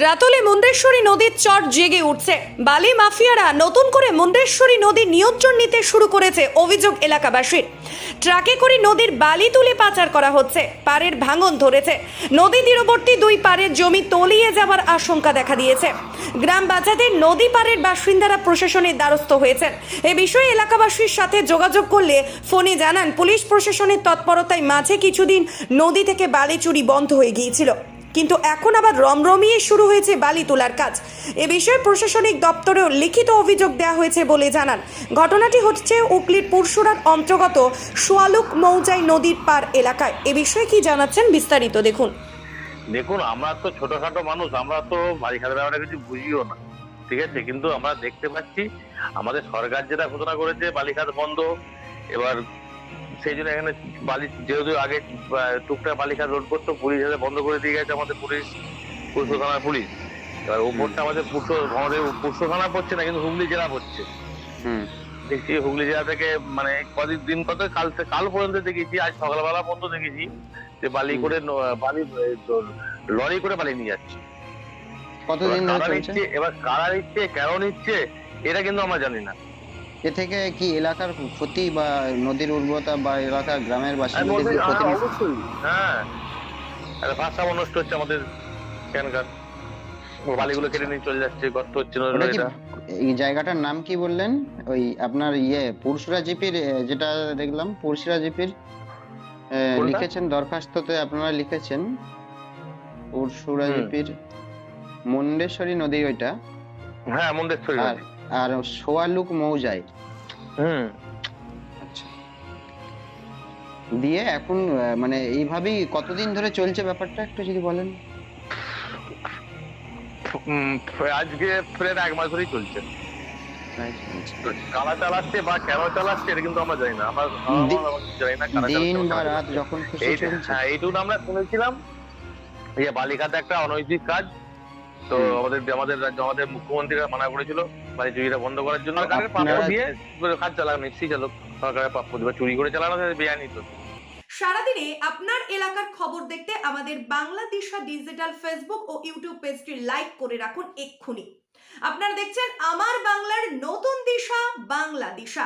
রাতলে মুন্ডেশ্বরী নদীর চর জেগে উঠছে। বালি মাফিয়ারা নতুন করে মুন্ডেশ্বরী নদীর নিয়ন্ত্রণ নিতে শুরু করেছে, অভিযোগ এলাকাবাসীর। ট্রাকে করে নদীর বালি তুলে পাচার করা হচ্ছে, পাড়ের ভাঙন ধরেছে। নদী তীরবর্তী দুই পাড়ের জমি তলিয়ে যাওয়ার আশঙ্কা দেখা দিয়েছে। গ্রাম বাঁচাতে নদী পাড়ের বাসিন্দারা প্রশাসনের দ্বারস্থ হয়েছেন। এ বিষয়ে এলাকাবাসীর সাথে যোগাযোগ করলে ফোনে জানান, পুলিশ প্রশাসনের তৎপরতায় মাঝে কিছুদিন নদী থেকে বালি চুরি বন্ধ হয়ে গিয়েছিল, কিন্তু এখন আবার রমরমিয়ে শুরু হয়েছে বালি তোলার কাজ। এ বিষয়ে প্রশাসনিক দপ্তরেও লিখিত অভিযোগ দেওয়া হয়েছে বলে জানান। ঘটনাটি হচ্ছে হুগলির পুরসুরার অন্তর্গত সোয়ালুক মৌজাই নদীর পার এলাকায়। এ বিষয়ে কি জানাচ্ছেন বিস্তারিত দেখুন। দেখুন, আমরা তো ছোটখাটো মানুষ, আমরা তো বালিখাতের ব্যাপারে কিছু বুঝিও না, ঠিক আছে। কিন্তু আমরা দেখতে পাচ্ছি আমাদের সরকার যেটা ঘোষণা করেছে বালিখাত বন্ধ, এবার সেই জন্য এখানে বালি যেহেতু আগে টুকটাক বালিখাত রোড করতো, পুলিশ এসে বন্ধ করে দিয়ে গেছে আমাদের পুরসুর থানার পুলিশ। এবার ওপরটা আমাদের পুরসুর থানা পড়ছে না, কিন্তু হুগলি জেলা পড়ছে। দেখছি হুগলি জেলা থেকে মানে দিন কত কাল পর্যন্ত দেখেছি, আজ সকালবেলা পর্যন্ত দেখেছি যে বালি করে লরি করে বালি নিয়ে যাচ্ছে। কতদিন ধরে চলছে? এবার কারা নিচ্ছে, কেন নিচ্ছে, এটা কিন্তু আমরা জানি না। এ থেকে কি এলাকার ক্ষতি বা নদীর উর্বরতা বা এলাকার গ্রামের বাসিন্দাদের ক্ষতি? অবশ্যই, হ্যাঁ, একটা ভাষাও নষ্ট হচ্ছে আমাদের এখানকার। বালিগুলো কেটে নিয়ে চলে যাচ্ছে, গর্ত হচ্ছে নদীটা। এই জায়গাটার নাম কি বললেন? ওই আপনার পুরসুরা জিপির যেটা দেখলাম, পুরসুরা জিপির লিখেছেন দরখাস্ততে, আপনারা লিখেছেন পুরসুরা জিপির মুন্ডেশ্বরী নদী, ওইটা। হ্যাঁ, মুন্ডেশ্বরী নদী। আর সোয়ালুক মৌজাই। আচ্ছা, দিয়ে এখন মানে এইভাবেই কতদিন ধরে চলছে ব্যাপারটা একটু যদি বলেন। আজকে প্রায় 1 মাস ধরেই চলছে। কারা চালাচ্ছে বা কেন চালাচ্ছে এটা কিন্তু আমরা জানি না। আমরা জানি না দিন বা রাত যখন খুশি চলছে। হ্যাঁ, এইটুকু আমরা শুনেছিলাম যে বালিখাতে একটা অনৈতিক কাজ। তো আমাদের মুখ্যমন্ত্রীরা মানা করেছিল বালি চুরিটা বন্ধ করার জন্য। সরকারের প্রাপ্য দিয়ে কাজ চালানো নিশ্চয়ই চালক, সরকারের প্রাপ্য দিবে। চুরি করে চালানো বেআইনি তো। সারাদিনে আপনার এলাকার খবর দেখতে আমাদের বাংলা দিশা ডিজিটাল ফেসবুক ও ইউটিউব পেজটি লাইক করে রাখুন এক্ষুনি। আপনারা দেখছেন আমার বাংলার নতুন দিশা, বাংলা দিশা।